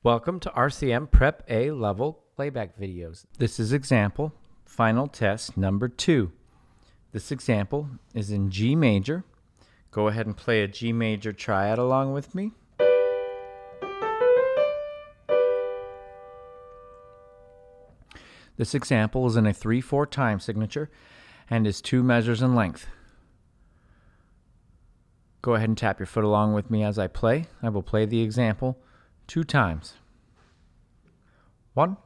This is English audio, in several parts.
Welcome to RCM Prep A level playback videos. This is example, final test number 2. This example is in G major. Go ahead and play a G major triad along with me. This example is in a 3/4 time signature and is 2 measures in length. Go ahead and tap your foot along with me as I play. I will play the example 2 times. 1,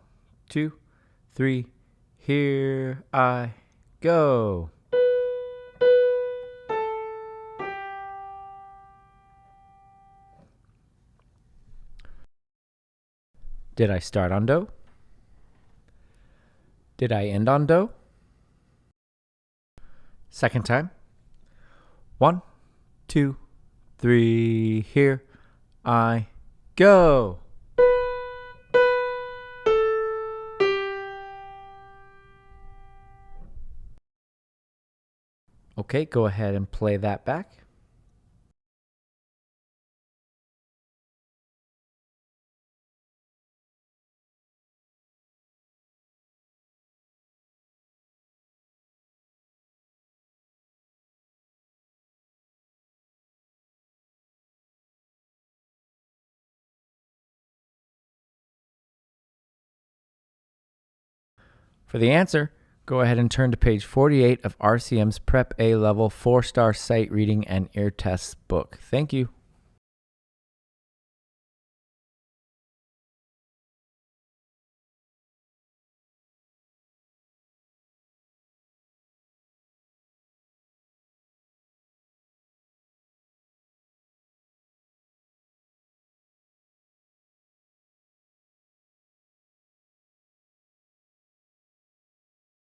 2, 3, here I go. Did I start on Do? Did I end on Do? Second time. 1, 2, 3, here I go. Okay, go ahead and play that back. For the answer, go ahead and turn to page 48 of RCM's Prep A Level 4-Star Sight Reading and Ear Tests book. Thank you.